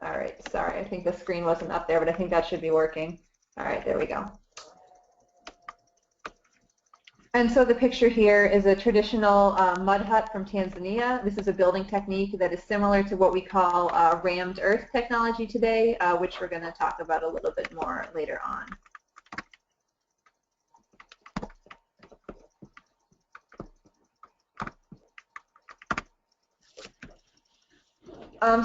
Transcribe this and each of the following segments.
All right, sorry, I think the screen wasn't up there, but I think that should be working. All right, there we go. And so the picture here is a traditional mud hut from Tanzania. This is a building technique that is similar to what we call rammed earth technology today, which we're going to talk about a little bit more later on.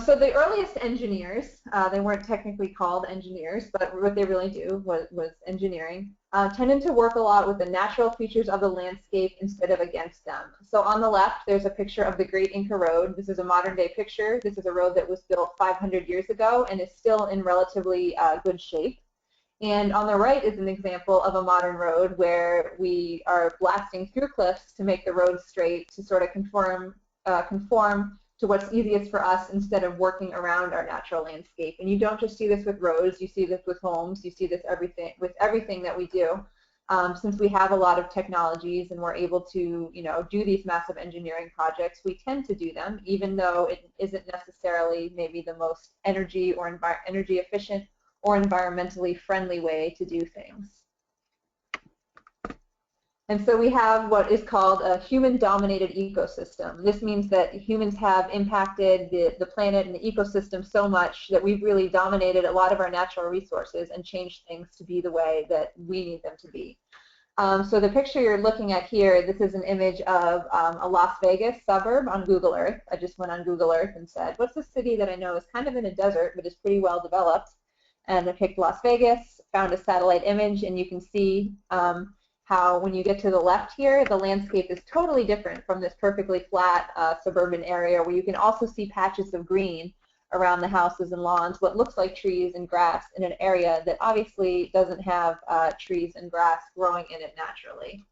So the earliest engineers, they weren't technically called engineers, but what they really do was engineering, tended to work a lot with the natural features of the landscape instead of against them. So on the left, there's a picture of the Great Inca Road. This is a modern day picture. This is a road that was built 500 years ago and is still in relatively good shape. And on the right is an example of a modern road where we are blasting through cliffs to make the road straight to sort of conform to what's easiest for us instead of working around our natural landscape. And you don't just see this with roads, you see this with homes, you see this with everything that we do. Since we have a lot of technologies and we're able to, do these massive engineering projects, we tend to do them, even though it isn't necessarily maybe the most energy efficient or environmentally friendly way to do things. And so we have what is called a human-dominated ecosystem. This means that humans have impacted the planet and the ecosystem so much that we've really dominated a lot of our natural resources and changed things to be the way that we need them to be. So the picture you're looking at here, this is an image of a Las Vegas suburb on Google Earth. I just went on Google Earth and said, what's a city that I know is kind of in a desert but is pretty well developed? And I picked Las Vegas, found a satellite image, and you can see how when you get to the left here, the landscape is totally different from this perfectly flat suburban area where you can also see patches of green around the houses and lawns, what looks like trees and grass in an area that obviously doesn't have trees and grass growing in it naturally.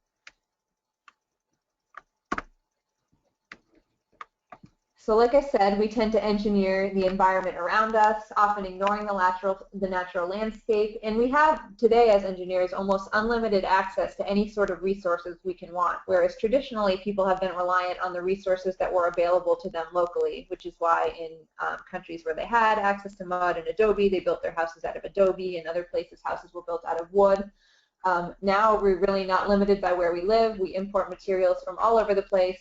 So like I said, we tend to engineer the environment around us, often ignoring the natural landscape. And we have today as engineers almost unlimited access to any sort of resources we can want, whereas traditionally people have been reliant on the resources that were available to them locally, which is why in countries where they had access to mud and adobe, they built their houses out of adobe. In other places, houses were built out of wood. Now we're really not limited by where we live. We import materials from all over the place.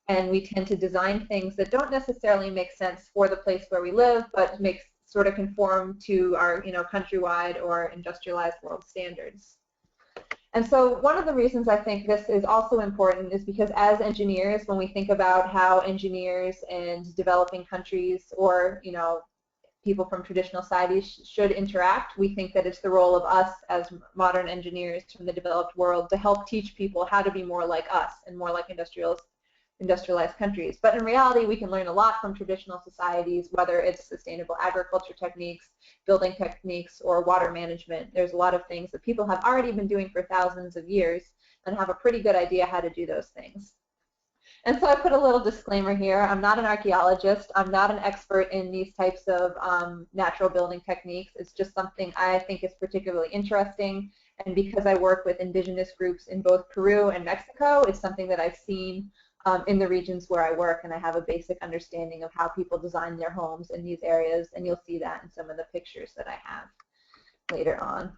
And we tend to design things that don't necessarily make sense for the place where we live, but sort of conform to our countrywide or industrialized world standards. And so one of the reasons I think this is also important is because as engineers, when we think about how engineers and developing countries or people from traditional societies should interact, we think that it's the role of us as modern engineers from the developed world to help teach people how to be more like us and more like industrialized countries. But in reality, we can learn a lot from traditional societies, whether it's sustainable agriculture techniques, building techniques, or water management. There's a lot of things that people have already been doing for thousands of years and have a pretty good idea how to do those things. And so I put a little disclaimer here. I'm not an archaeologist. I'm not an expert in these types of natural building techniques. It's just something I think is particularly interesting. And because I work with indigenous groups in both Peru and Mexico, it's something that I've seen in the regions where I work, and I have a basic understanding of how people design their homes in these areas, and you'll see that in some of the pictures that I have later on.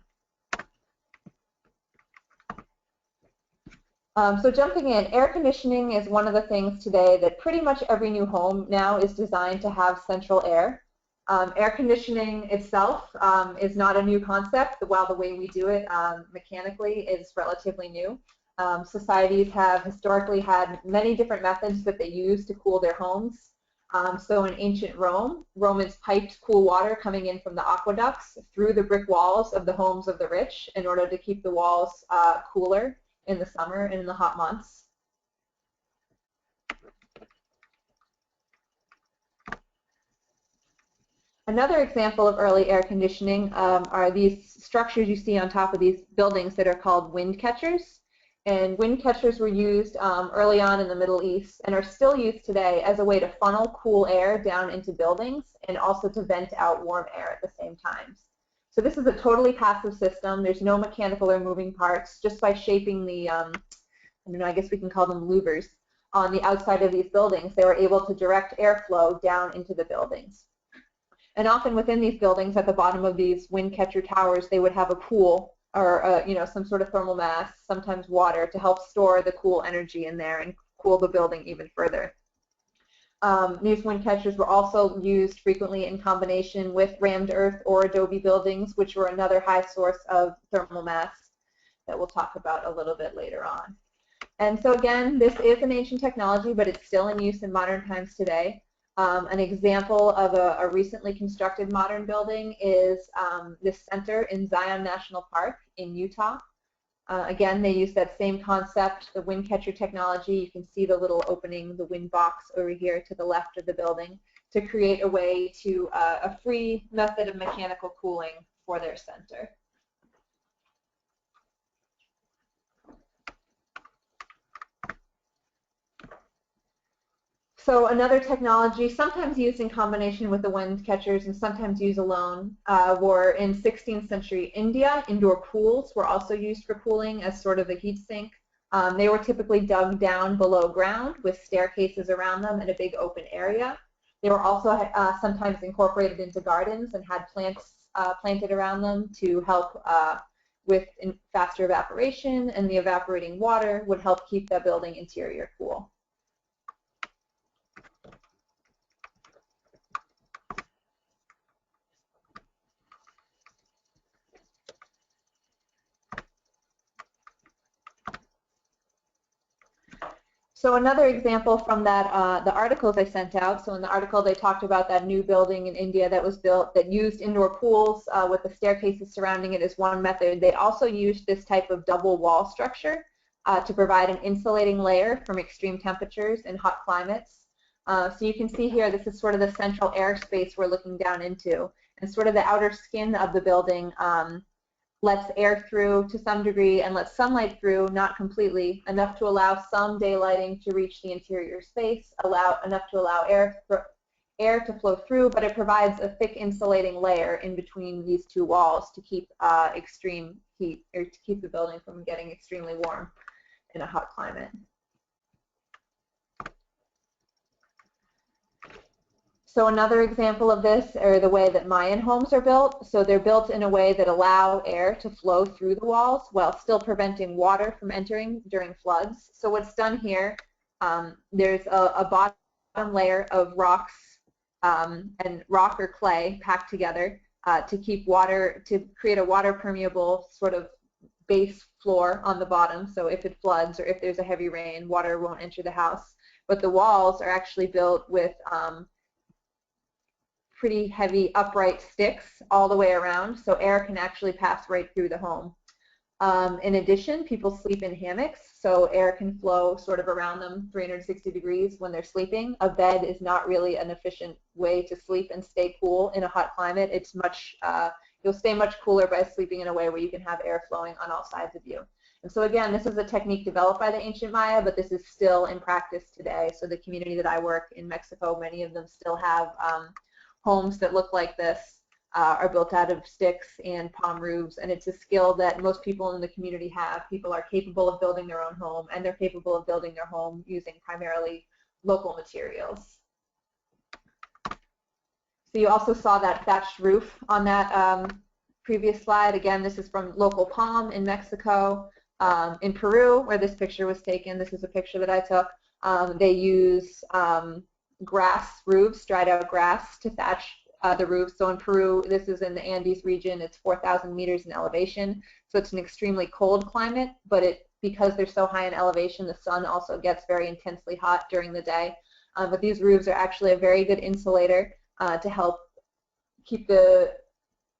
So jumping in, air conditioning is one of the things today that pretty much every new home now is designed to have central air. Air conditioning itself is not a new concept, while the way we do it mechanically is relatively new. Societies have historically had many different methods that they use to cool their homes. So in ancient Rome, Romans piped cool water coming in from the aqueducts through the brick walls of the homes of the rich in order to keep the walls cooler in the summer and in the hot months. Another example of early air conditioning are these structures you see on top of these buildings that are called wind catchers. And wind catchers were used early on in the Middle East and are still used today as a way to funnel cool air down into buildings and also to vent out warm air at the same time. So this is a totally passive system. There's no mechanical or moving parts. Just by shaping the, I guess we can call them louvers, on the outside of these buildings, they were able to direct airflow down into the buildings. And often within these buildings, at the bottom of these wind catcher towers, they would have a pool or some sort of thermal mass, sometimes water, to help store the cool energy in there and cool the building even further. These wind catchers were also used frequently in combination with rammed earth or adobe buildings, which were another high source of thermal mass that we'll talk about a little bit later on. And so again, this is an ancient technology, but it's still in use in modern times today. An example of a recently constructed modern building is this center in Zion National Park in Utah. Again, they use that same concept, the wind catcher technology. You can see the little opening, the wind box over here to the left of the building, to create a way to a free method of mechanical cooling for their center. So another technology, sometimes used in combination with the wind catchers and sometimes used alone, were in 16th century India. Indoor pools were also used for cooling as sort of a heat sink. They were typically dug down below ground with staircases around them in a big open area. They were also sometimes incorporated into gardens and had plants planted around them to help with faster evaporation, and the evaporating water would help keep the building interior cool. So another example from that, the articles I sent out, so in the article they talked about that new building in India that was built that used indoor pools with the staircases surrounding it as one method. They also used this type of double wall structure to provide an insulating layer from extreme temperatures and hot climates. So you can see here, this is sort of the central airspace we're looking down into, and sort of the outer skin of the building lets air through to some degree and lets sunlight through, not completely, enough to allow some daylighting to reach the interior space, enough to allow air to flow through, but it provides a thick insulating layer in between these two walls to keep extreme heat, or to keep the building from getting extremely warm in a hot climate. So another example of this are the way that Mayan homes are built. So they're built in a way that allow air to flow through the walls while still preventing water from entering during floods. So what's done here, there's a bottom layer of rocks and rock or clay packed together to keep water, to create a water permeable sort of base floor on the bottom. So if it floods or if there's a heavy rain, water won't enter the house. But the walls are actually built with pretty heavy upright sticks all the way around, so air can actually pass right through the home. In addition, people sleep in hammocks, so air can flow sort of around them 360 degrees when they're sleeping. A bed is not really an efficient way to sleep and stay cool in a hot climate. It's much, you'll stay much cooler by sleeping in a way where you can have air flowing on all sides of you. And so again, this is a technique developed by the ancient Maya, but this is still in practice today. So the community that I work in Mexico, many of them still have homes that look like this, are built out of sticks and palm roofs, and it's a skill that most people in the community have. People are capable of building their own home, and they're capable of building their home using primarily local materials. So you also saw that thatched roof on that previous slide. Again, this is from local palm in Mexico. In Peru, where this picture was taken, this is a picture that I took, they use grass roofs, dried out grass, to thatch the roof. So in Peru, this is in the Andes region, it's 4,000 meters in elevation, so it's an extremely cold climate, but because they're so high in elevation, the sun also gets very intensely hot during the day. But these roofs are actually a very good insulator to help keep the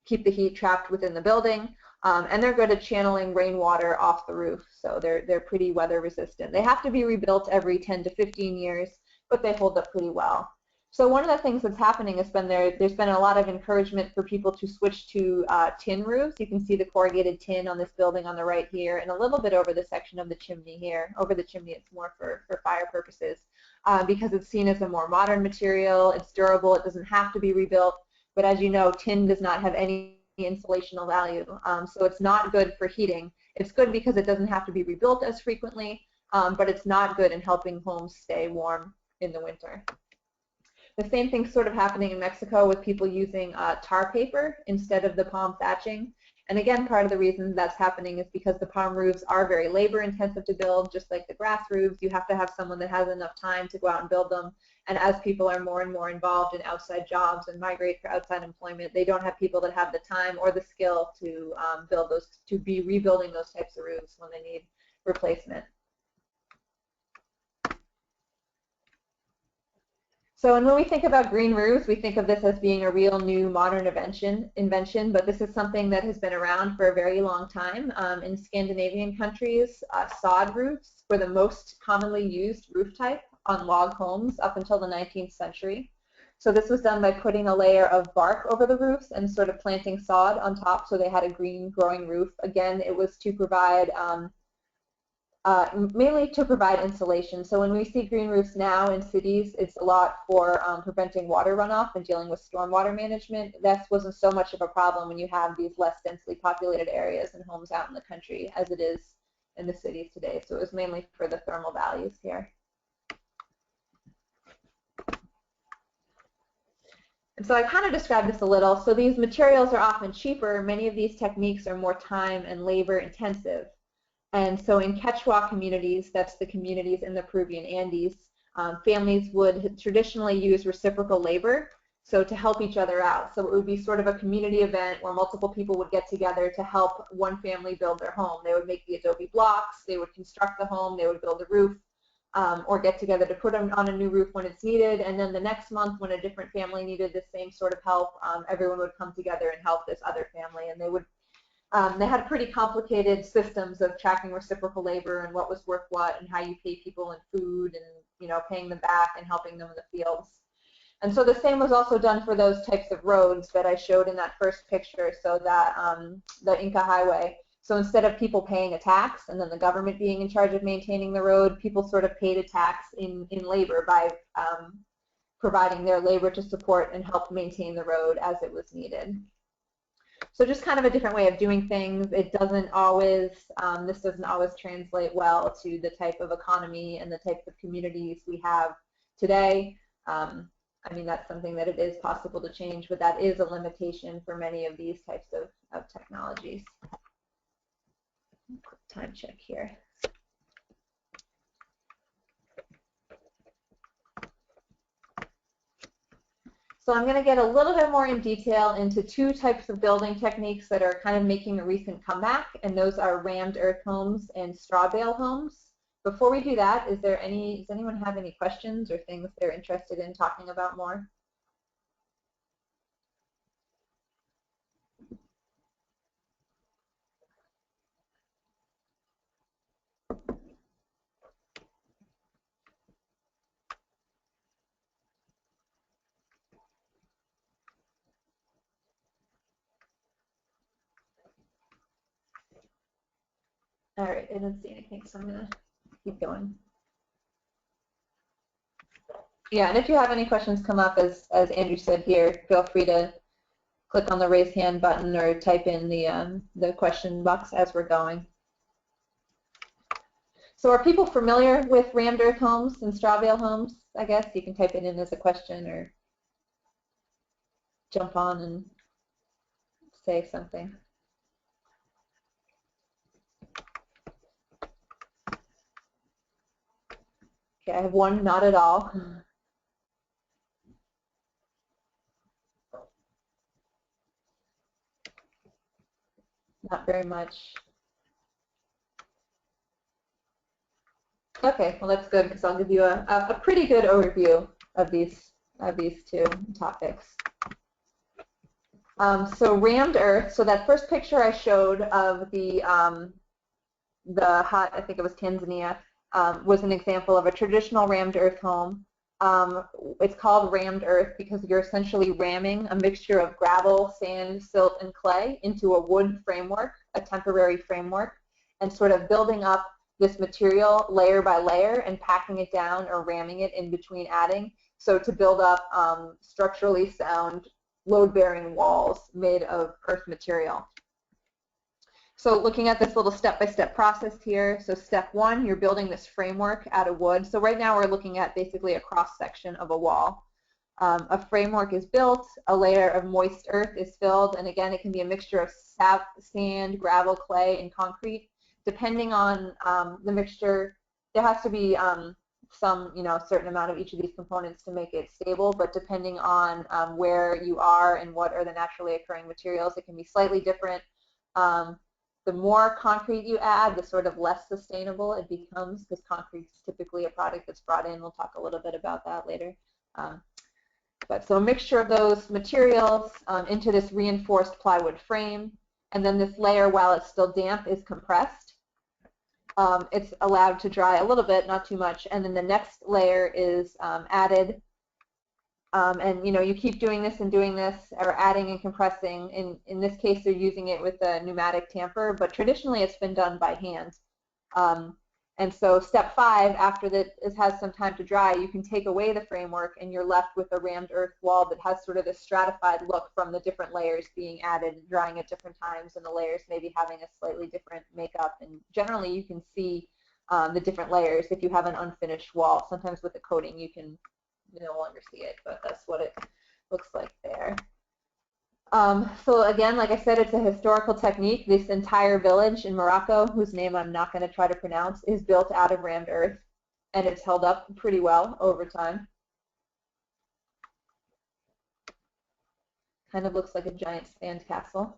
heat trapped within the building, and they're good at channeling rainwater off the roof, so they're pretty weather resistant. They have to be rebuilt every 10 to 15 years, but they hold up pretty well. So one of the things that's happening has been there's been a lot of encouragement for people to switch to tin roofs. You can see the corrugated tin on this building on the right here, and a little bit over the section of the chimney here. Over the chimney, it's more for fire purposes, because it's seen as a more modern material. It's durable. It doesn't have to be rebuilt. But as you know, tin does not have any insulational value, so it's not good for heating. It's good because it doesn't have to be rebuilt as frequently, but it's not good in helping homes stay warm in the winter. The same thing's sort of happening in Mexico with people using tar paper instead of the palm thatching. And again, part of the reason that's happening is because the palm roofs are very labor intensive to build, just like the grass roofs. You have to have someone that has enough time to go out and build them. And as people are more and more involved in outside jobs and migrate for outside employment, they don't have people that have the time or the skill to build those, to be rebuilding those types of roofs when they need replacement. So and when we think about green roofs, we think of this as being a real new modern invention, but this is something that has been around for a very long time. In Scandinavian countries, sod roofs were the most commonly used roof type on log homes up until the 19th century. So this was done by putting a layer of bark over the roofs and sort of planting sod on top so they had a green growing roof. Again, it was to provide mainly to provide insulation. So when we see green roofs now in cities, it's a lot for preventing water runoff and dealing with stormwater management. That wasn't so much of a problem when you have these less densely populated areas and homes out in the country as it is in the cities today. So it was mainly for the thermal values here. And so I kind of described this a little. So these materials are often cheaper. Many of these techniques are more time and labor intensive. And so in Quechua communities, that's the communities in the Peruvian Andes, families would traditionally use reciprocal labor, so to help each other out. So it would be sort of a community event where multiple people would get together to help one family build their home. They would make the adobe blocks, they would construct the home, they would build the roof, or get together to put on a new roof when it's needed. And then the next month when a different family needed the same sort of help, everyone would come together and help this other family. And they had pretty complicated systems of tracking reciprocal labor and what was worth what and how you pay people in food and paying them back and helping them in the fields. And so the same was also done for those types of roads that I showed in that first picture, so that the Inca Highway. So instead of people paying a tax and then the government being in charge of maintaining the road, people sort of paid a tax in labor by providing their labor to support and help maintain the road as it was needed. So just kind of a different way of doing things. It doesn't always, this doesn't always translate well to the type of economy and the types of communities we have today. I mean, that's something that it is possible to change, but that is a limitation for many of these types of technologies. Quick time check here. So I'm going to get a little bit more in detail into two types of building techniques that are kind of making a recent comeback, and those are rammed earth homes and straw bale homes. Before we do that, does anyone have any questions or things they're interested in talking about more? All right, I didn't see anything, so I'm going to keep going. Yeah, and if you have any questions come up, as Andrew said here, feel free to click on the raise hand button or type in the question box as we're going. So are people familiar with rammed earth homes and straw bale homes? I guess you can type it in as a question or jump on and say something. Okay, I have one, not at all. Not very much. Okay, well that's good because I'll give you a pretty good overview of these two topics. So rammed earth. So that first picture I showed of the hut, I think it was Tanzania, was an example of a traditional rammed earth home. It's called rammed earth because you're essentially ramming a mixture of gravel, sand, silt, and clay into a wood framework, a temporary framework, and sort of building up this material layer by layer and packing it down or ramming it in between adding, so to build up structurally sound, load-bearing walls made of earth material. So looking at this little step-by-step process here, so step one, you're building this framework out of wood. So right now we're looking at basically a cross-section of a wall. A framework is built, a layer of moist earth is filled, and again, it can be a mixture of sand, gravel, clay, and concrete. Depending on the mixture, there has to be some, certain amount of each of these components to make it stable, but depending on where you are and what are the naturally occurring materials, it can be slightly different. The more concrete you add, the sort of less sustainable it becomes, because concrete is typically a product that's brought in. We'll talk a little bit about that later. But so a mixture of those materials into this reinforced plywood frame, and then this layer, while it's still damp, is compressed. It's allowed to dry a little bit, not too much, and then the next layer is added. And you keep doing this, or adding and compressing. In this case, they're using it with a pneumatic tamper, but traditionally it's been done by hand. And so step 5, after that it has some time to dry, you can take away the framework and you're left with a rammed earth wall that has sort of a stratified look from the different layers being added, drying at different times, and the layers maybe having a slightly different makeup. And generally you can see the different layers if you have an unfinished wall. Sometimes with the coating you can no longer see it, but that's what it looks like there. So again, like I said, it's a historical technique. This entire village in Morocco, whose name I'm not going to try to pronounce, is built out of rammed earth, and it's held up pretty well over time. Kind of looks like a giant sand castle.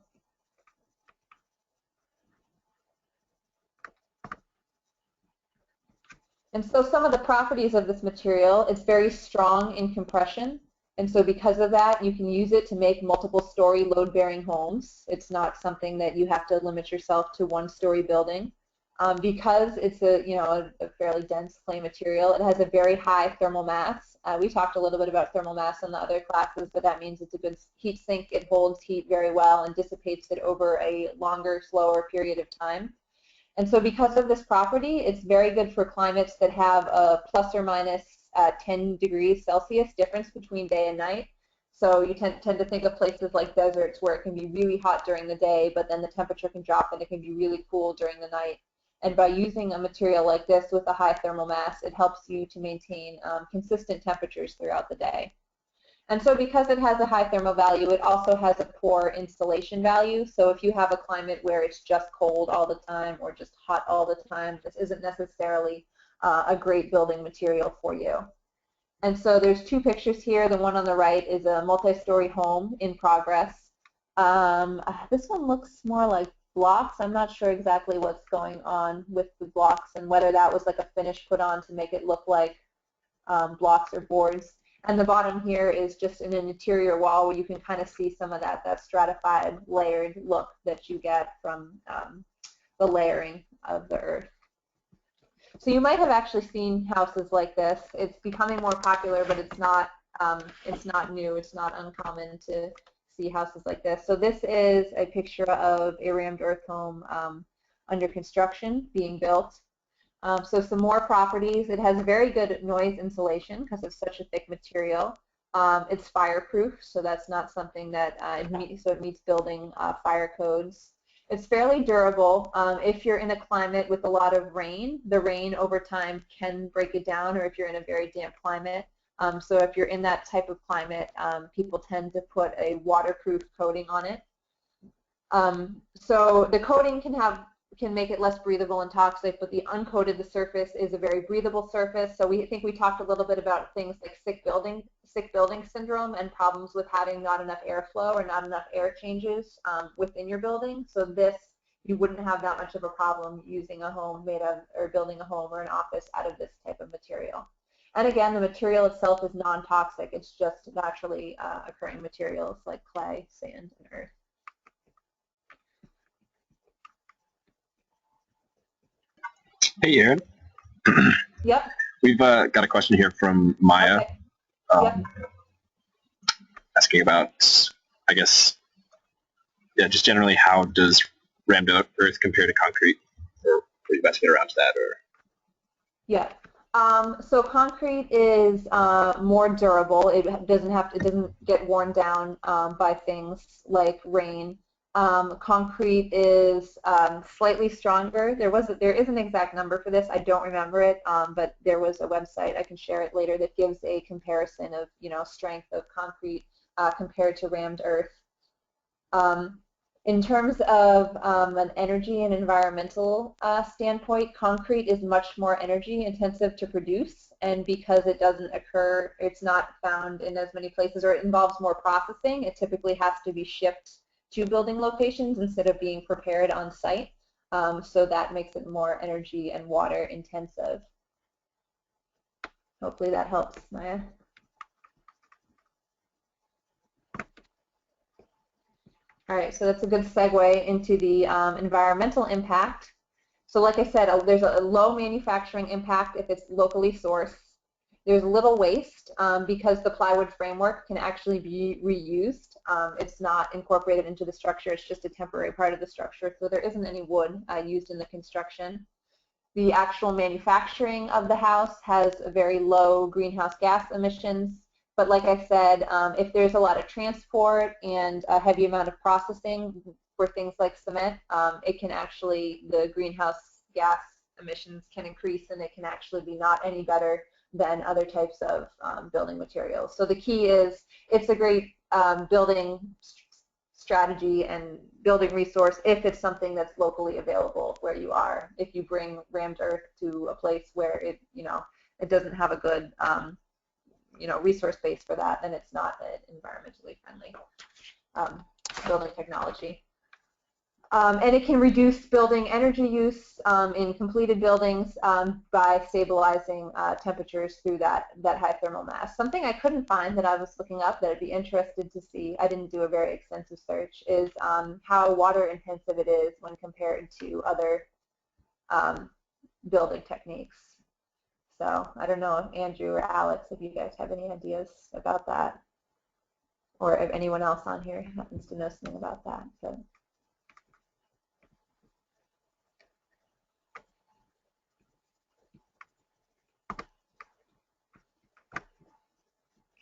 And so some of the properties of this material, it's very strong in compression. And so because of that, you can use it to make multiple-story load-bearing homes. It's not something that you have to limit yourself to one-story building. Because it's a fairly dense clay material, it has a very high thermal mass. We talked a little bit about thermal mass in the other classes, but that means it's a good heat sink. It holds heat very well and dissipates it over a longer, slower period of time. And so because of this property, it's very good for climates that have a plus or minus 10 degrees Celsius difference between day and night. So you tend to think of places like deserts where it can be really hot during the day, but then the temperature can drop and it can be really cool during the night. And by using a material like this with a high thermal mass, it helps you to maintain consistent temperatures throughout the day. And so because it has a high thermal value, it also has a poor insulation value. So if you have a climate where it's just cold all the time or just hot all the time, this isn't necessarily a great building material for you. And so there's 2 pictures here. The one on the right is a multi-story home in progress. This one looks more like blocks. I'm not sure exactly what's going on with the blocks and whether that was like a finish put on to make it look like blocks or boards. And the bottom here is just an interior wall where you can kind of see some of that stratified, layered look that you get from the layering of the earth. So you might have actually seen houses like this. It's becoming more popular, but it's not new. It's not uncommon to see houses like this. So this is a picture of a rammed earth home under construction, being built. So some more properties. It has very good noise insulation because it's such a thick material. It's fireproof, so that's not something that it meets building fire codes. It's fairly durable. If you're in a climate with a lot of rain, the rain over time can break it down, or if you're in a very damp climate. So if you're in that type of climate, people tend to put a waterproof coating on it. So the coating can make it less breathable and toxic, but the uncoated, the surface is a very breathable surface. So we talked a little bit about things like sick building syndrome and problems with having not enough airflow or not enough air changes within your building. So this, you wouldn't have that much of a problem using a home made of, or building a home or an office out of this type of material. And again, the material itself is non-toxic. It's just naturally occurring materials like clay, sand, and earth. Hey, Erin. Yep. We've got a question here from Maya. Okay. Yep. Asking about, I guess, just generally how does rammed earth compare to concrete? Or are you about to get around to that? Or? Yeah. So concrete is more durable. It doesn't get worn down by things like rain. Concrete is slightly stronger. There is an exact number for this. I don't remember it, but there was a website, I can share it later, that gives a comparison of strength of concrete compared to rammed earth. In terms of an energy and environmental standpoint, concrete is much more energy intensive to produce, and because it doesn't occur, it's not found in as many places, or it involves more processing. It typically has to be shipped to building locations instead of being prepared on site. So that makes it more energy and water intensive. Hopefully that helps, Maya. All right, so that's a good segue into the environmental impact. So like I said, there's a low manufacturing impact if it's locally sourced. There's little waste because the plywood framework can actually be reused. It's not incorporated into the structure. It's just a temporary part of the structure, so there isn't any wood used in the construction. The actual manufacturing of the house has a very low greenhouse gas emissions. But like I said, if there's a lot of transport and a heavy amount of processing for things like cement, it can actually, the greenhouse gas emissions can increase, and it can actually be not any better than other types of building materials. So the key is, it's a great building strategy and building resource if it's something that's locally available where you are. If you bring rammed earth to a place where it doesn't have a good resource base for that, then it's not an environmentally friendly building technology. And it can reduce building energy use in completed buildings by stabilizing temperatures through that high thermal mass. Something I couldn't find that I was looking up that I'd be interested to see, I didn't do a very extensive search, is how water intensive it is when compared to other building techniques. So I don't know if Andrew or Alex, if you guys have any ideas about that, or if anyone else on here happens to know something about that. So.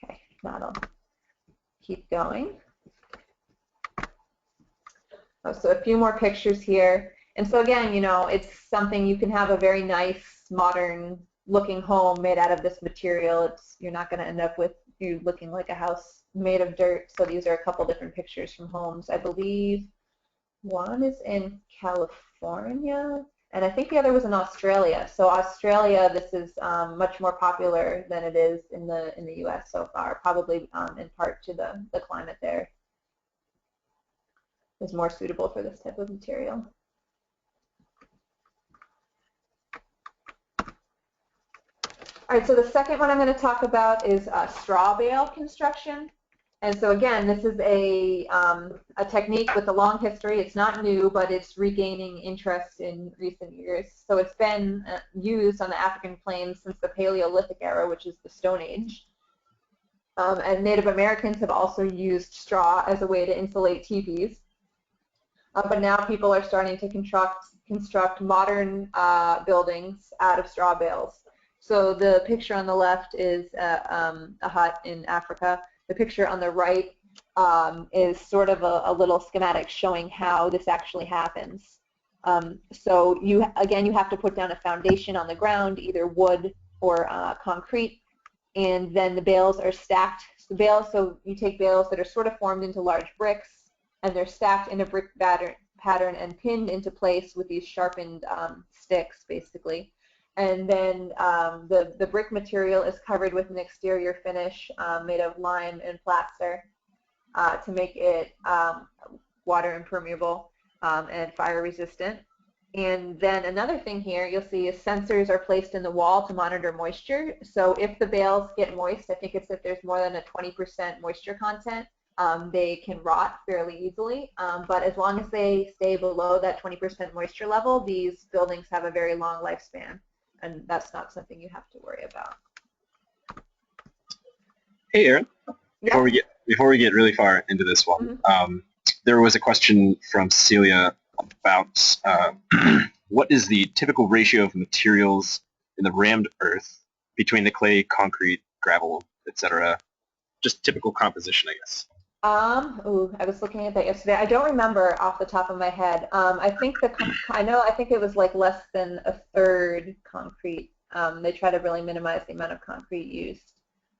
Okay, that'll keep going. Oh, so a few more pictures here. And so again, it's something you can have a very nice, modern looking home made out of this material. You're not going to end up with you looking like a house made of dirt. So these are a couple different pictures from homes. I believe one is in California, and I think the other was in Australia. So Australia, this is much more popular than it is in the U.S. so far, probably in part to the climate there is more suitable for this type of material. All right, so the second one I'm going to talk about is straw bale construction. And so again, this is a technique with a long history. It's not new, but it's regaining interest in recent years. So it's been used on the African plains since the Paleolithic era, which is the Stone Age. And Native Americans have also used straw as a way to insulate teepees. But now people are starting to construct modern buildings out of straw bales. So the picture on the left is a hut in Africa. The picture on the right is sort of a little schematic showing how this actually happens. So you have to put down a foundation on the ground, either wood or concrete, and then the bales are stacked. So you take bales that are sort of formed into large bricks, and they're stacked in a brick pattern and pinned into place with these sharpened sticks, basically. And then the brick material is covered with an exterior finish made of lime and plaster to make it water impermeable and fire resistant. And then another thing here you'll see is sensors are placed in the wall to monitor moisture. So if the bales get moist, I think it's if there's more than a 20% moisture content, they can rot fairly easily. But as long as they stay below that 20% moisture level, these buildings have a very long lifespan. And that's not something you have to worry about. Hey, Erin. Yeah. Before we get really far into this one, there was a question from Cecilia about what is the typical ratio of materials in the rammed earth between the clay, concrete, gravel, etc. Just typical composition, I guess. I was looking at that yesterday. I don't remember off the top of my head. I think I think it was like less than a third concrete. They try to really minimize the amount of concrete used.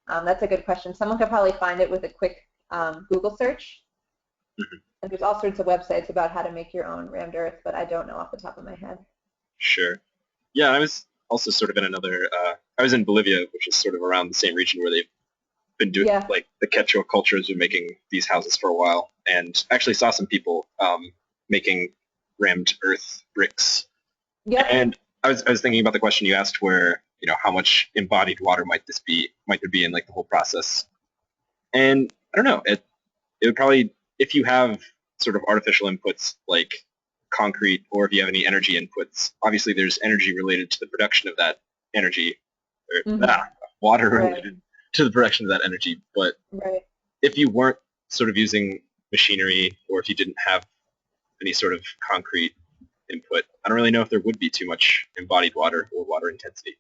That's a good question. Someone could probably find it with a quick Google search. And there's all sorts of websites about how to make your own rammed earth, but I don't know off the top of my head. Sure. Yeah, I was also sort of in another. I was in Bolivia, which is sort of around the same region where they've been doing Yeah. like the Quechua culture has been making these houses for a while, and actually saw some people making rammed earth bricks. Yep. And I was thinking about the question you asked, where how much embodied water might there be in like the whole process, and I don't know. It would probably, if you have sort of artificial inputs like concrete, or if you have any energy inputs, obviously there's energy related to the production of that energy, or water related to the production of that energy. But if you weren't sort of using machinery, or if you didn't have any sort of concrete input, I don't really know if there would be too much embodied water or water intensity.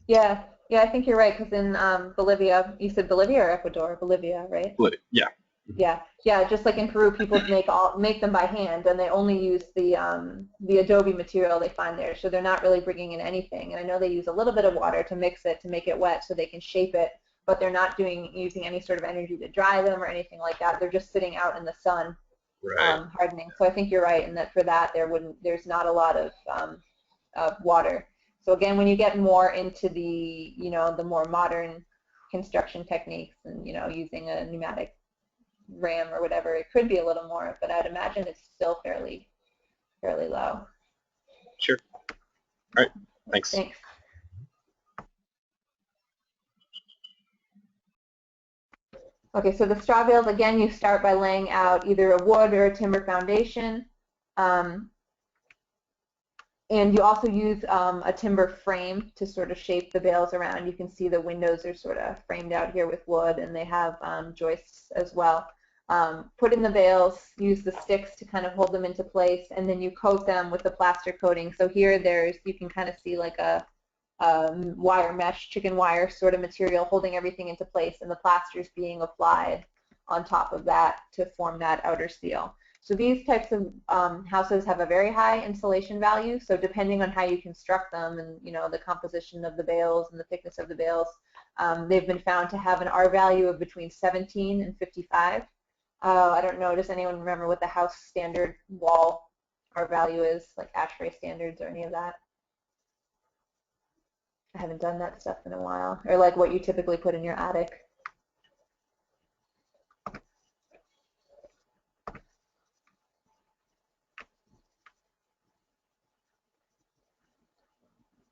Yeah. Yeah, I think you're right, because in Bolivia, you said Bolivia or Ecuador? Bolivia, right? Yeah. Yeah, yeah. Just like in Peru, people make them by hand, and they only use the adobe material they find there. So they're not really bringing in anything. And I know they use a little bit of water to mix it to make it wet, so they can shape it. But they're not using any sort of energy to dry them or anything like that. They're just sitting out in the sun, hardening. So I think you're right, in that for that there's not a lot of water. So again, when you get more into the more modern construction techniques, and using a pneumatic RAM or whatever, it could be a little more, but I'd imagine it's still fairly low. Sure. All right. Thanks. Thanks. Okay, so the straw bales, again, you start by laying out either a wood or a timber foundation. And you also use a timber frame to sort of shape the bales around. You can see the windows are sort of framed out here with wood, and they have joists as well. Put in the bales, use the sticks to kind of hold them into place, and then you coat them with the plaster coating. So here you can kind of see like a wire mesh, chicken wire sort of material holding everything into place, and the plaster is being applied on top of that to form that outer seal. So these types of houses have a very high insulation value. So depending on how you construct them, and the composition of the bales and the thickness of the bales, they've been found to have an R value of between 17 and 55. I don't know, does anyone remember what the house standard wall R value is, like ASHRAE standards or any of that? I haven't done that stuff in a while. Or like what you typically put in your attic.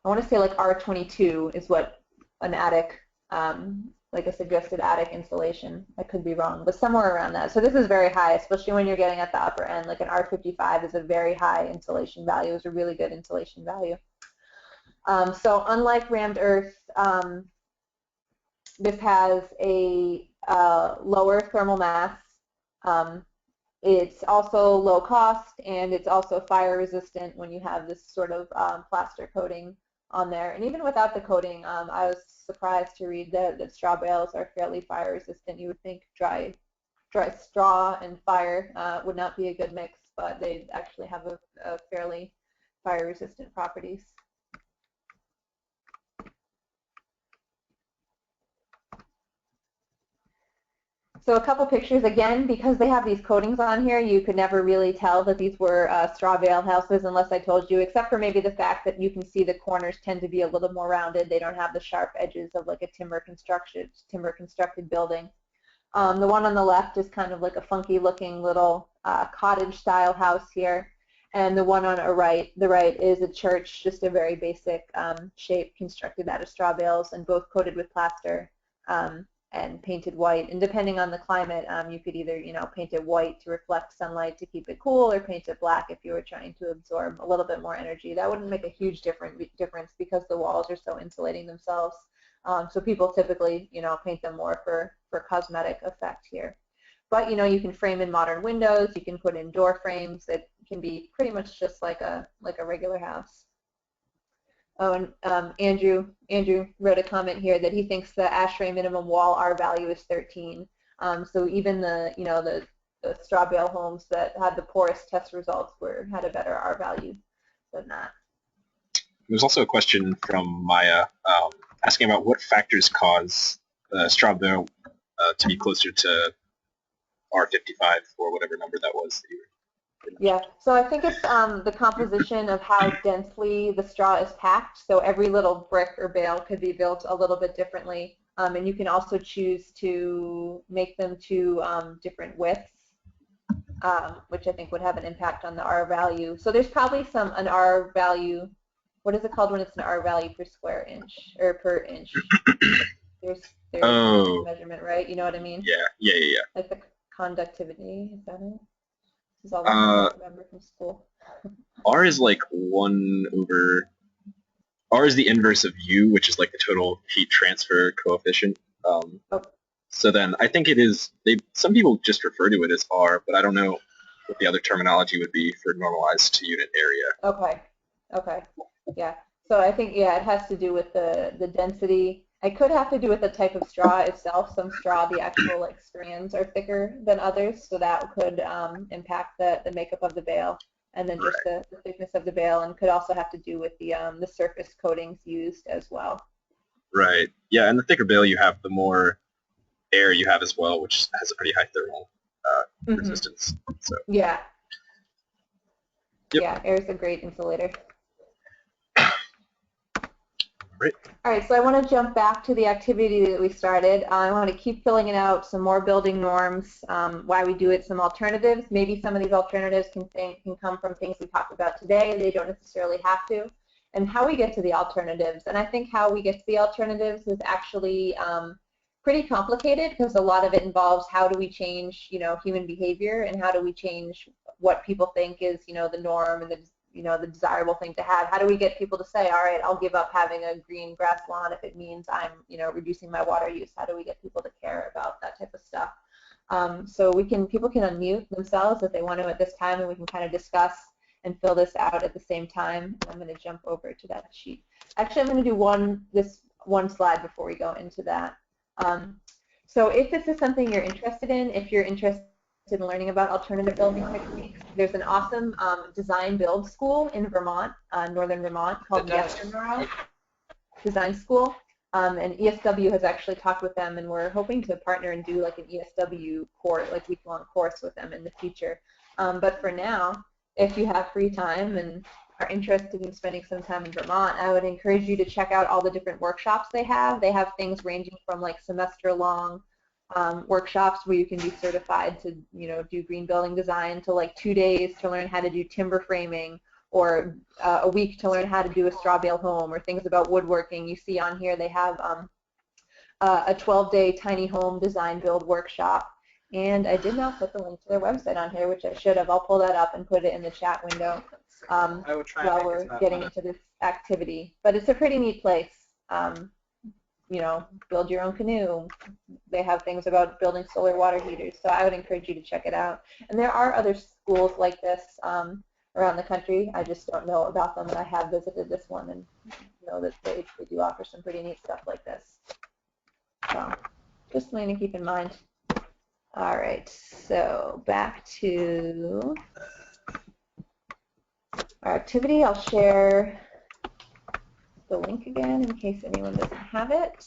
I want to say like R22 is what an attic, like a suggested attic insulation. I could be wrong, but somewhere around that. So this is very high, especially when you're getting at the upper end. Like an R55 is a very high insulation value, is a really good insulation value. So unlike rammed earth, this has a lower thermal mass. It's also low cost, and it's also fire resistant when you have this sort of plaster coating on there. And even without the coating, I was surprised to read that straw bales are fairly fire resistant. You would think dry straw and fire would not be a good mix, but they actually have a fairly fire resistant properties. So a couple pictures, again, because they have these coatings on here, you could never really tell that these were straw bale houses unless I told you, except for maybe the fact that you can see the corners tend to be a little more rounded. They don't have the sharp edges of like a timber constructed building. The one on the left is kind of like a funky looking little cottage style house here. And the one on the right is a church, just a very basic shape constructed out of straw bales, and both coated with plaster. And painted white, and depending on the climate, you could either paint it white to reflect sunlight to keep it cool, or paint it black if you were trying to absorb a little bit more energy. That wouldn't make a huge difference because the walls are so insulating themselves. So people typically paint them more for cosmetic effect here. But you can frame in modern windows, you can put in door frames. It can be pretty much just like a regular house. Oh, and Andrew wrote a comment here that he thinks the ASHRAE minimum wall R value is 13. So even the straw bale homes that had the poorest test results had a better R value than that. There's also a question from Maya asking about what factors cause straw bale to be closer to R55 or whatever number that was that you were. Yeah, so I think it's the composition of how densely the straw is packed. So every little brick or bale could be built a little bit differently. And you can also choose to make them to different widths, which I think would have an impact on the R value. So there's probably an R value. What is it called when it's an R value per square inch or per inch? There's Oh, measurement, right? You know what I mean? Yeah. Like the conductivity, is that it? This is all I remember from school. R is like 1 over. R is the inverse of U, which is like the total heat transfer coefficient. So then I think it is. Some people just refer to it as R, but I don't know what the other terminology would be for normalized to unit area. Okay. Yeah. So I think, yeah, it has to do with the density. It could have to do with the type of straw itself. Some straw, the actual like strands are thicker than others, so that could impact the makeup of the bale, and then just the thickness of the bale, and could also have to do with the surface coatings used as well. Right. Yeah, and the thicker bale you have, the more air you have as well, which has a pretty high thermal resistance. So. Yeah. Yep. Yeah, air is a great insulator. Right. All right, so I want to jump back to the activity that we started. I want to keep filling it out, some more building norms, why we do it, some alternatives. Maybe some of these alternatives can come from things we talked about today. They don't necessarily have to. And how we get to the alternatives. And I think how we get to the alternatives is actually pretty complicated, because a lot of it involves how do we change, human behavior, and how do we change what people think is, the norm and the desirable thing to have. How do we get people to say, all right, I'll give up having a green grass lawn if it means I'm, reducing my water use? How do we get people to care about that type of stuff? So people can unmute themselves if they want to at this time, and we can kind of discuss and fill this out at the same time. And I'm going to jump over to that sheet. Actually, I'm going to do this one slide before we go into that. So if this is something you're interested in, if you're interested in learning about alternative building techniques, there's an awesome design build school in Vermont, northern Vermont, called Yestermorrow Design School. And ESW has actually talked with them, and we're hoping to partner and do like an ESW course, like week-long course with them in the future. But for now, if you have free time and are interested in spending some time in Vermont, I would encourage you to check out all the different workshops they have. They have things ranging from like semester-long workshops where you can be certified to, do green building design, to like 2 days to learn how to do timber framing, or a week to learn how to do a straw bale home, or things about woodworking. You see on here they have a 12-day tiny home design build workshop. And I did not put the link to their website on here, which I should have. I'll pull that up and put it in the chat window while we're getting into this activity. But it's a pretty neat place. Build your own canoe. They have things about building solar water heaters. So I would encourage you to check it out. And there are other schools like this around the country. I just don't know about them, and I have visited this one and know that they do offer some pretty neat stuff like this. So just something to keep in mind. All right, so back to our activity. I'll share the link again in case anyone doesn't have it.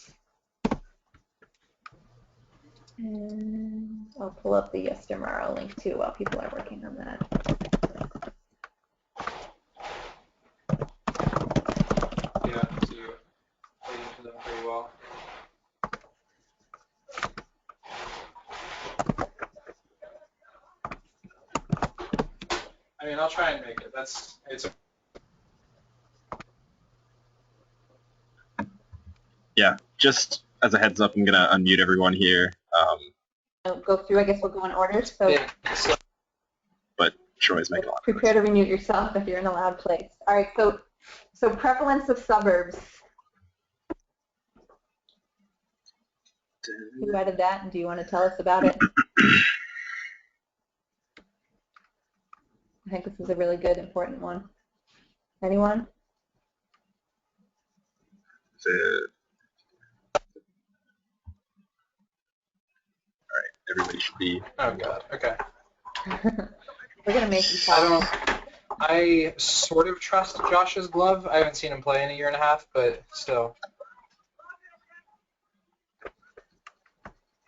And I'll pull up the Yestermorrow link too while people are working on that. Yeah, so you played into them pretty well. I mean, I'll try and make it. Yeah, just as a heads up, I'm gonna unmute everyone here. Go through. I guess we'll go in order. So, but Troy's making a lot. Prepare to remute yourself if you're in a loud place. All right. So prevalence of suburbs. Who added that, and do you want to tell us about it? I think this is a really good, important one. Anyone? the. Oh god. Okay. We're gonna make you talk. I sort of trust Josh's glove. I haven't seen him play in a year and a half, but still.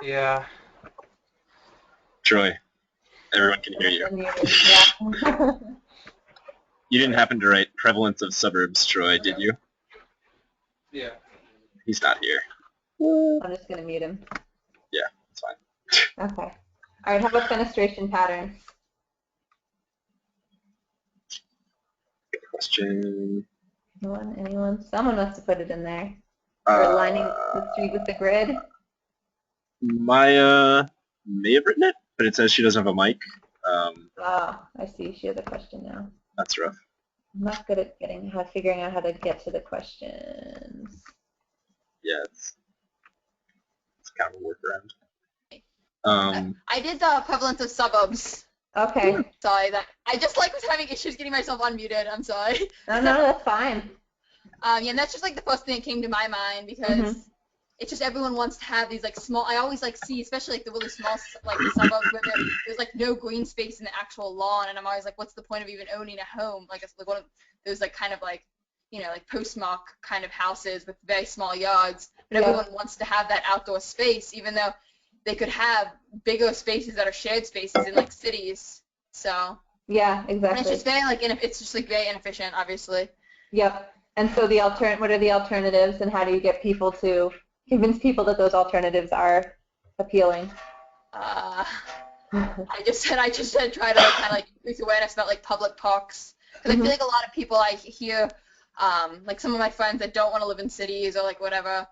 Yeah. Troy, everyone can hear you. Yeah. You didn't happen to write prevalence of suburbs, Troy, did you? Yeah. He's not here. I'm just gonna mute him. Yeah, that's fine. Okay. All right. How about fenestration patterns? Good question. Anyone? Someone must have put it in there. Or aligning the street with the grid. Maya may have written it, but it says she doesn't have a mic. Oh, I see. She has a question now. That's rough. I'm not good at figuring out how to get to the questions. Yeah, it's kind of a workaround. I did the prevalence of suburbs. Okay. Sorry, I just was having issues getting myself unmuted. I'm sorry. No, that's fine. Yeah, and that's just the first thing that came to my mind because it's just everyone wants to have these small. I always see, especially the really small the suburbs where there's no green space in the actual lawn, and I'm always what's the point of even owning a home? It's one of those kind of postmark kind of houses with very small yards, but everyone wants to have that outdoor space, even though they could have bigger spaces that are shared spaces in cities. So yeah, exactly. And it's just very it's just very inefficient, obviously. Yep. And so what are the alternatives, and how do you get people to convince people that those alternatives are appealing? I just said try to kind of increase awareness about public parks, because I feel a lot of people I hear, some of my friends that don't want to live in cities or whatever,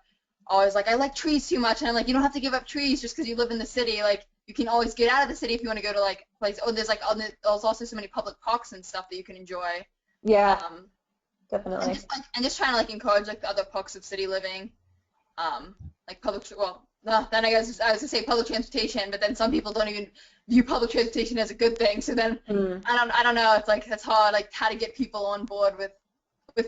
always I like trees too much, and I'm you don't have to give up trees just because you live in the city. You can always get out of the city if you want to go to place. Oh, there's there's also so many public parks and stuff that you can enjoy. Yeah. Definitely. And just trying to encourage the other parts of city living, public. Well, no, then I was gonna say public transportation, but then some people don't even view public transportation as a good thing. So then I don't know. It's it's hard how to get people on board with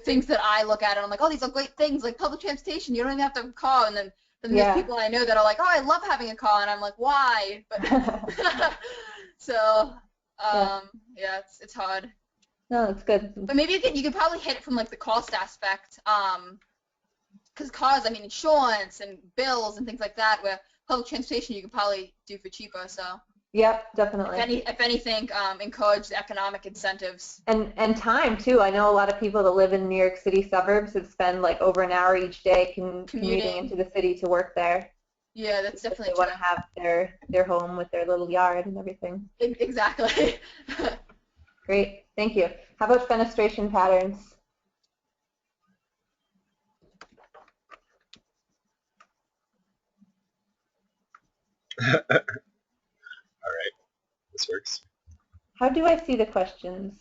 things that I look at and I'm oh, these are great things public transportation. You don't even have to have a car. And then there's people I know that are oh, I love having a car, and I'm why? But so yeah, it's hard. No, it's good. But maybe you could probably hit it from the cost aspect, because cars, insurance and bills and things like that, where public transportation you could probably do for cheaper. So yep, definitely. If anything, encourage the economic incentives. And time too. I know a lot of people that live in New York City suburbs that spend over an hour each day commuting into the city to work there. Yeah, that's definitely true. They want to have their home with their little yard and everything. Exactly. Great, thank you. How about fenestration patterns? All right, this works. How do I see the questions?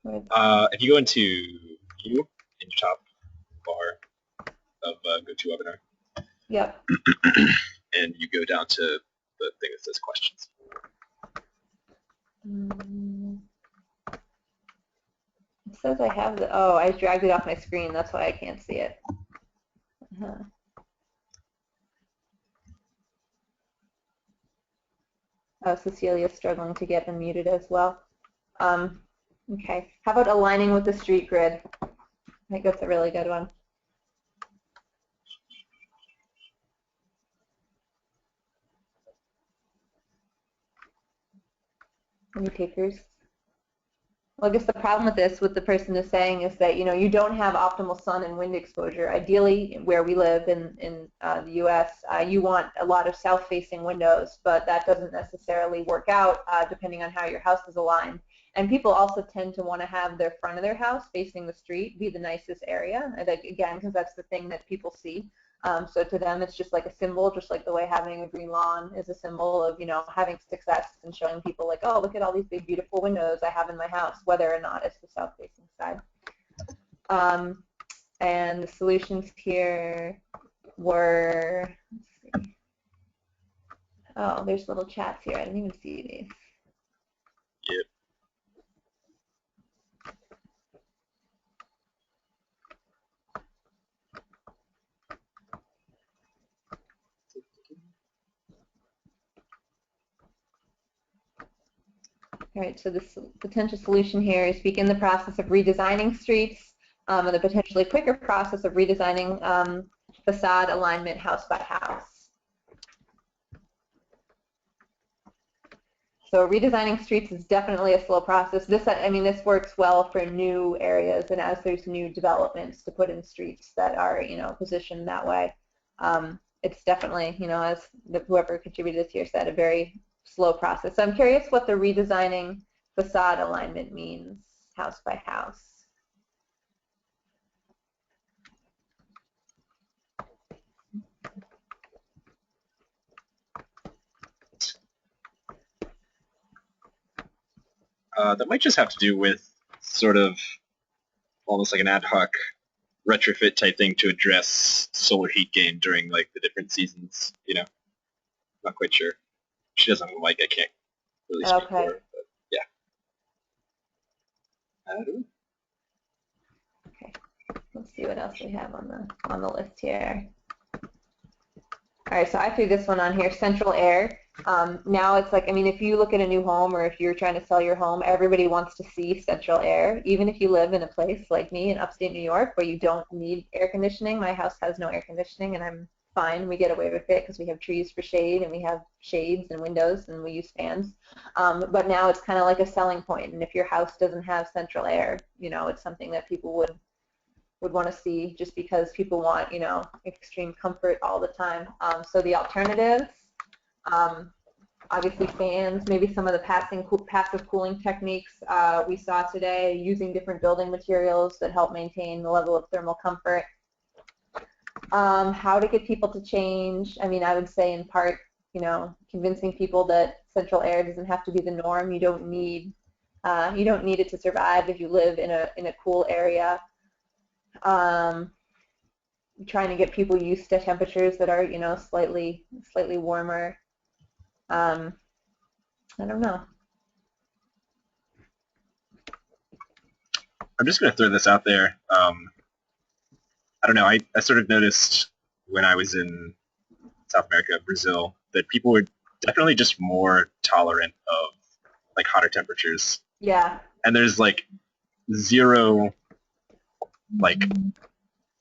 If you go into View in your top bar of GoToWebinar, yep. and you go down to the thing that says questions. It says I have I dragged it off my screen. That's why I can't see it. Oh, Cecilia's struggling to get unmuted as well. Okay. How about aligning with the street grid? I think that's a really good one. Any takers? Well, I guess the problem with the person is saying is that you don't have optimal sun and wind exposure. Ideally, where we live in the U.S., you want a lot of south-facing windows, but that doesn't necessarily work out depending on how your house is aligned. And people also tend to want to have their front of their house facing the street be the nicest area, again, because that's the thing that people see. So to them, it's just a symbol, just like the way having a green lawn is a symbol of, having success and showing people oh, look at all these big, beautiful windows I have in my house, whether or not it's the south-facing side. And the solutions here were, let's see. Oh, there's little chats here. I didn't even see these. Yep. All right, so this potential solution here is begin the process of redesigning streets and the potentially quicker process of redesigning facade alignment house by house. So redesigning streets is definitely a slow process. This works well for new areas and as there's new developments to put in streets that are, positioned that way. It's definitely, as whoever contributed this here said, a very slow process. So I'm curious what the redesigning facade alignment means, house by house. That might just have to do with sort of almost like an ad hoc retrofit type thing to address solar heat gain during like the different seasons. Not quite sure. She doesn't have a mic. I can't really speak for her, but yeah. I don't know. Okay, let's see what else we have on the list here. All right, so I threw this one on here, central air. Now it's like, if you look at a new home or if you're trying to sell your home, everybody wants to see central air. Even if you live in a place like me in upstate New York where you don't need air conditioning, my house has no air conditioning and I'm fine. We get away with it because we have trees for shade and we have shades and windows and we use fans. But now it's kind of like a selling point. And if your house doesn't have central air, it's something that people would want to see just because people want, extreme comfort all the time. So the alternatives, obviously fans, maybe some of the passive cooling techniques we saw today, using different building materials that help maintain the level of thermal comfort. How to get people to change, I would say in part, convincing people that central air doesn't have to be the norm. You don't need it to survive if you live in a cool area. Trying to get people used to temperatures that are, slightly warmer. I don't know. I'm just going to throw this out there. I don't know. I sort of noticed when I was in South America, Brazil, that people were definitely just more tolerant of like hotter temperatures. Yeah. And there's like zero like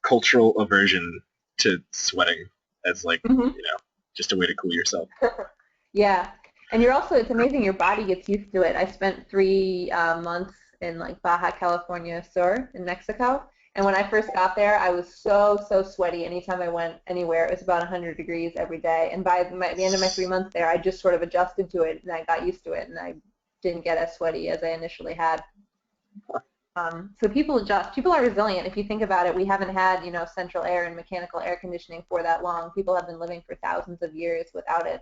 cultural aversion to sweating as like just a way to cool yourself. Yeah, and it's amazing your body gets used to it. I spent 3 months in like Baja California Sur in Mexico, and when I first got there I was so sweaty. Anytime I went anywhere it was about 100 degrees every day, and by the end of my 3 months there I just sort of adjusted to it and I got used to it and I didn't get as sweaty as I initially had. So people adjust. People are resilient. If you think about it, we haven't had, central air and mechanical air conditioning for that long. People have been living for thousands of years without it.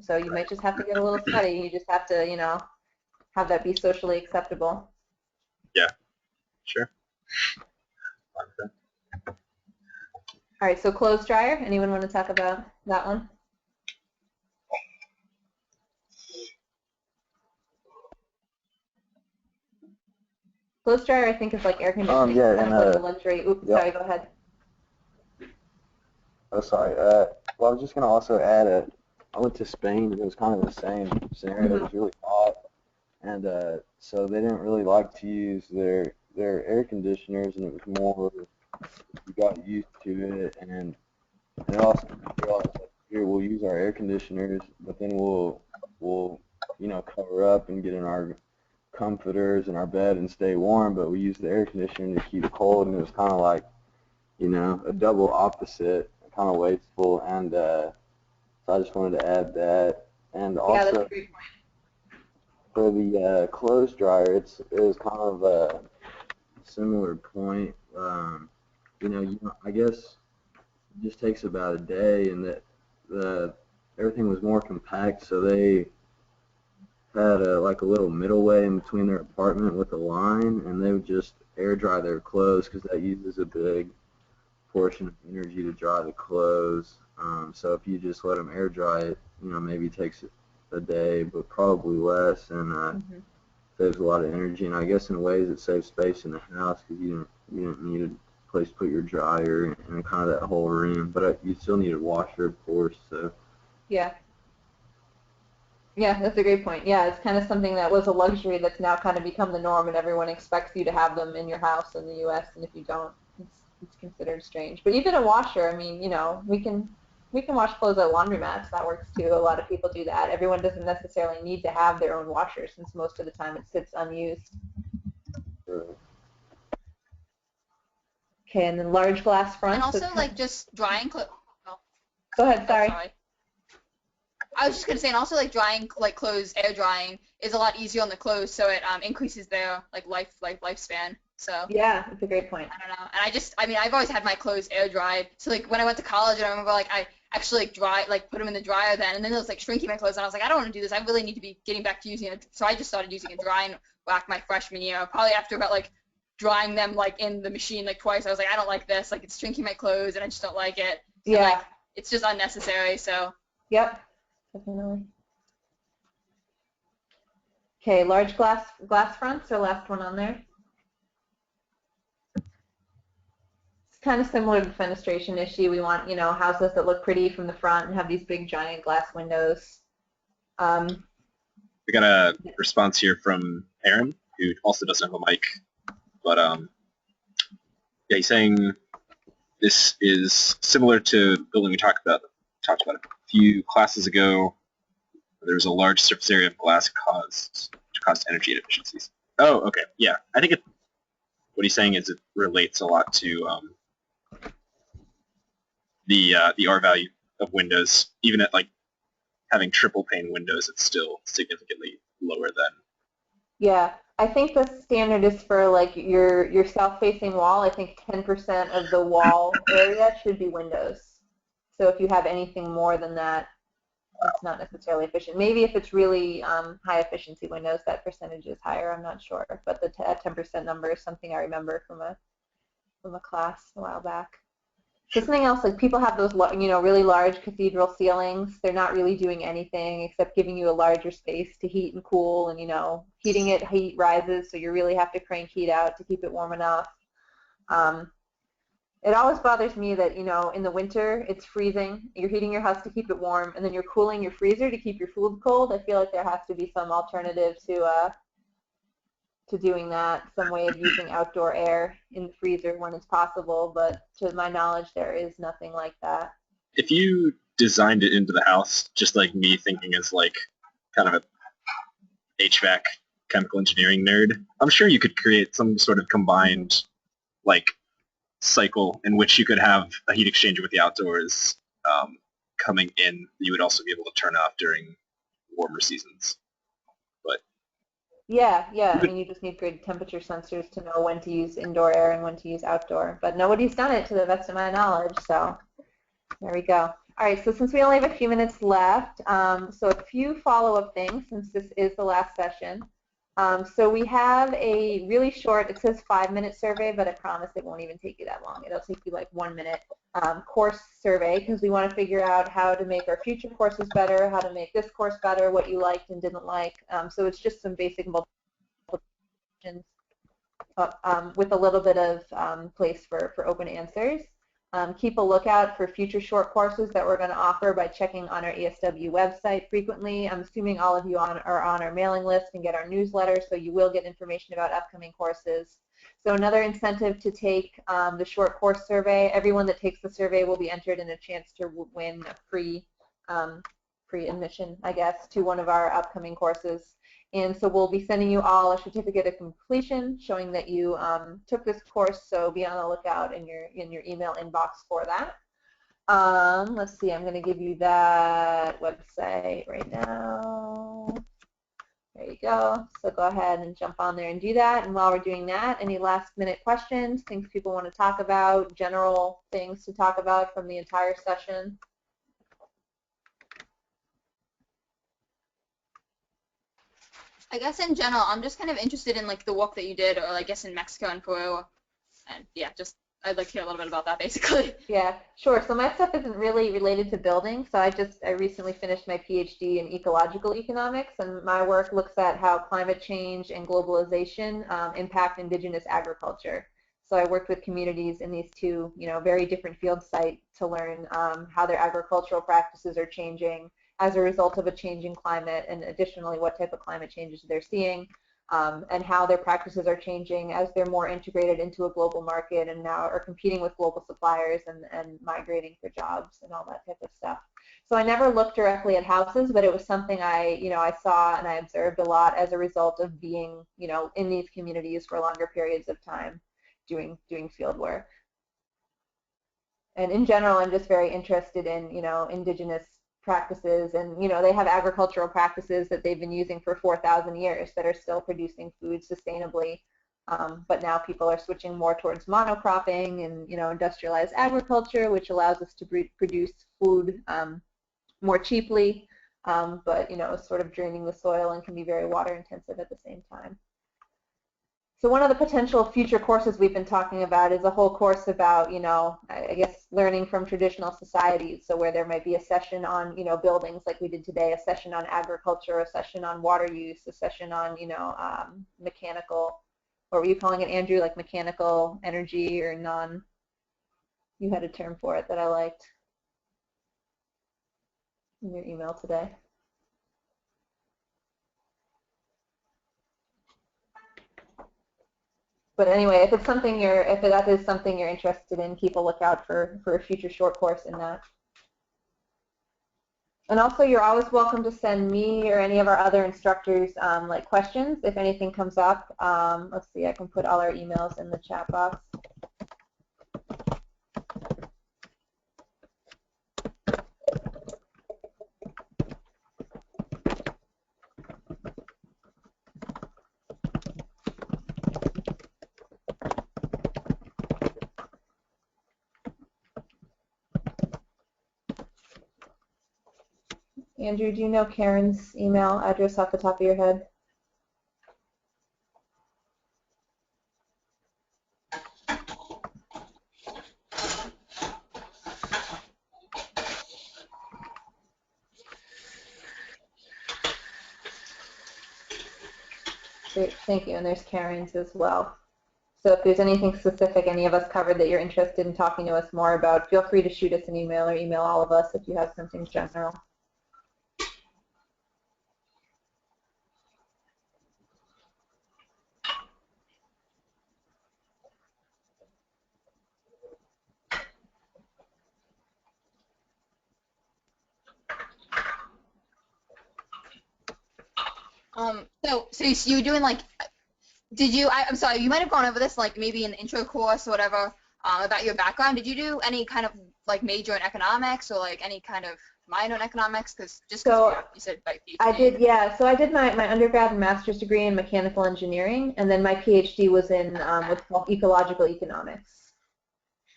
So you might just have to get a little sweaty. You just have to, have that be socially acceptable. Yeah, sure. All right, so clothes dryer. Anyone want to talk about that one? Clothes dryer, I think, is like air conditioning. Yeah, kind of like a luxury. Oops, yeah. sorry, go ahead. Oh, sorry. Well, I was just going to also add, I went to Spain, and it was kind of the same scenario. It was really hot, and so they didn't really like to use their air conditioners, and it was more, you got used to it, and also, like, here, we'll use our air conditioners, but then we'll cover up and get in our comforters in our bed and stay warm, but we use the air conditioner to keep cold, and it was kind of like, a double opposite, kind of wasteful, and so I just wanted to add that. And also, that's a great point. for the clothes dryer, it was kind of a similar point. I guess it just takes about a day, and that everything was more compact, so they had like a little middle way in between their apartment with a line, and they would just air dry their clothes because that uses a big portion of energy to dry the clothes. So if you just let them air dry it, maybe it takes a day, but probably less, and saves a lot of energy. And I guess in ways it saves space in the house because you don't need a place to put your dryer and kind of that whole room. But you still need a washer, of course. So yeah. Yeah, that's a great point. Yeah, it's kind of something that was a luxury that's now kind of become the norm, and everyone expects you to have them in your house in the U.S. And if you don't, it's considered strange. But even a washer, I mean, we can wash clothes at laundromats. That works too. A lot of people do that. Everyone doesn't necessarily need to have their own washer, since most of the time it sits unused. Right. Okay, and then large glass fronts. And also, like, just drying clothes. Oh, Go ahead. oh, Sorry. sorry. I was just gonna say, and also like drying, like clothes, air drying is a lot easier on the clothes, so it increases their like lifespan. So Yeah, that's a great point. I don't know. And I mean, I've always had my clothes air dried. So like when I went to college, and I remember like I actually like put them in the dryer then, and then it was like shrinking my clothes, and I was like, I don't want to do this. I really need to be getting back to using it. So I just started using a drying rack my freshman year. Probably after about like drying them like in the machine like twice, I was like, I don't like this. Like it's shrinking my clothes, and I just don't like it. And, Yeah. like it's just unnecessary. So. Yep. Definitely. Okay, large glass fronts are last one on there. It's kind of similar to the fenestration issue. We want, houses that look pretty from the front and have these big giant glass windows. We got a response here from Erin, who also doesn't have a mic, but yeah, he's saying this is similar to the building we talked about a few classes ago. There was a large surface area of glass caused energy inefficiencies. Oh, okay, yeah. I think what he's saying is it relates a lot to the R value of Windows. Even at like having triple pane windows, it's still significantly lower than. Yeah, I think the standard is for like your south-facing wall. I think 10% of the wall area should be windows. So if you have anything more than that, it's not necessarily efficient. Maybe if it's really high efficiency windows, that percentage is higher. I'm not sure, but the 10% number is something I remember from a class a while back. So something else, like people have those really large cathedral ceilings. They're not really doing anything except giving you a larger space to heat and cool, and heating it, heat rises, so you really have to crank heat out to keep it warm enough. It always bothers me that, in the winter it's freezing. You're heating your house to keep it warm, and then you're cooling your freezer to keep your food cold. I feel like there has to be some alternative to doing that, some way of using outdoor air in the freezer when it's possible, but to my knowledge there is nothing like that. If you designed it into the house, just like me thinking as like kind of a HVAC chemical engineering nerd, I'm sure you could create some sort of combined like cycle in which you could have a heat exchanger with the outdoors coming in. You would also be able to turn off during warmer seasons. But Yeah, I mean, you just need good temperature sensors to know when to use indoor air and when to use outdoor, but nobody's done it to the best of my knowledge, so there we go. All right, so since we only have a few minutes left, so a few follow-up things since this is the last session. So we have a really short, it says 5-minute survey, but I promise it won't even take you that long. It'll take you like 1 minute course survey, because we want to figure out how to make our future courses better, how to make this course better, what you liked and didn't like. So it's just some basic multiple questions with a little bit of place for open answers. Keep a lookout for future short courses that we're going to offer by checking on our ESW website frequently. I'm assuming all of you are on our mailing list and get our newsletter, so you will get information about upcoming courses. So another incentive to take the short course survey. Everyone that takes the survey will be entered in a chance to win a free admission, I guess, to one of our upcoming courses. And so we'll be sending you all a certificate of completion showing that you took this course, so be on the lookout in your email inbox for that. Let's see, I'm going to give you that website right now. There you go. So go ahead and jump on there and do that. And while we're doing that, any last minute questions, things people want to talk about, general things to talk about from the entire session? I guess in general, I'm just kind of interested in like the work that you did, or I guess in Mexico and Peru, and yeah, just I'd like to hear a little bit about that, basically. Yeah, sure. So my stuff isn't really related to building. So I recently finished my PhD in ecological economics, and my work looks at how climate change and globalization impact indigenous agriculture. So I worked with communities in these two, very different field sites to learn how their agricultural practices are changing as a result of a changing climate, and additionally what type of climate changes they're seeing, and how their practices are changing as they're more integrated into a global market and now are competing with global suppliers and migrating for jobs and all that type of stuff. So I never looked directly at houses, but it was something I saw and I observed a lot as a result of being, in these communities for longer periods of time doing field work. And in general, I'm just very interested in, indigenous practices, and they have agricultural practices that they've been using for 4,000 years that are still producing food sustainably, but now people are switching more towards monocropping and industrialized agriculture, which allows us to produce food more cheaply, but sort of draining the soil and can be very water intensive at the same time. So one of the potential future courses we've been talking about is a whole course about, I guess, learning from traditional societies. So where there might be a session on, buildings like we did today, a session on agriculture, a session on water use, a session on, mechanical, what were you calling it, Andrew, like mechanical energy or you had a term for it that I liked in your email today. But anyway, if that is something you're interested in, keep a lookout for a future short course in that. And also, you're always welcome to send me or any of our other instructors like questions if anything comes up. Let's see, I can put all our emails in the chat box. Andrew, do you know Karen's email address off the top of your head? Great, thank you. And there's Karen's as well. So if there's anything specific any of us covered that you're interested in talking to us more about, feel free to shoot us an email or email all of us if you have something general. So you're doing like, I'm sorry, you might have gone over this like maybe in the intro course or whatever about your background. Did you do any kind of like major in economics or like any kind of minor in economics? Because you said like PhD. I did, yeah. So I did my undergrad and master's degree in mechanical engineering, and then my PhD was in what's called ecological economics.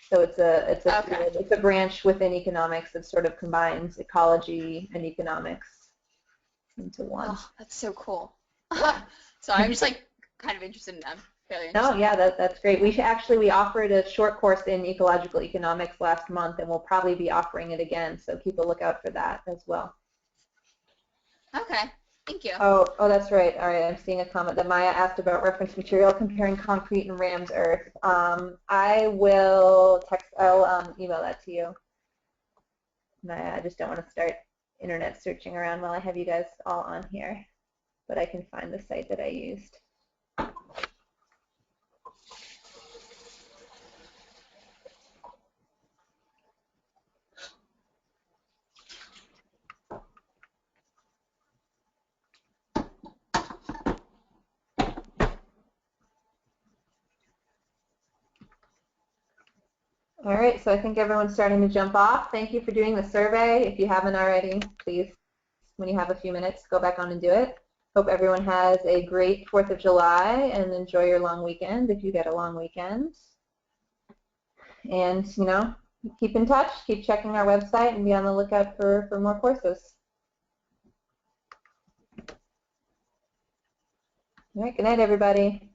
So it's a branch within economics that sort of combines ecology and economics into one. Oh, that's so cool. So I'm just like kind of interested in them. No, yeah, that's great. We offered a short course in ecological economics last month, and we'll probably be offering it again. So keep a lookout for that as well. Okay, thank you. Oh, that's right. All right, I'm seeing a comment that Maya asked about reference material comparing concrete and Ram's earth. I will I'll email that to you. I just don't want to start internet searching around while I have you guys all on here, but I can find the site that I used. All right, so I think everyone's starting to jump off. Thank you for doing the survey. If you haven't already, please, when you have a few minutes, go back on and do it. Hope everyone has a great 4th of July and enjoy your long weekend if you get a long weekend. And, keep in touch, keep checking our website, and be on the lookout for more courses. All right, good night, everybody.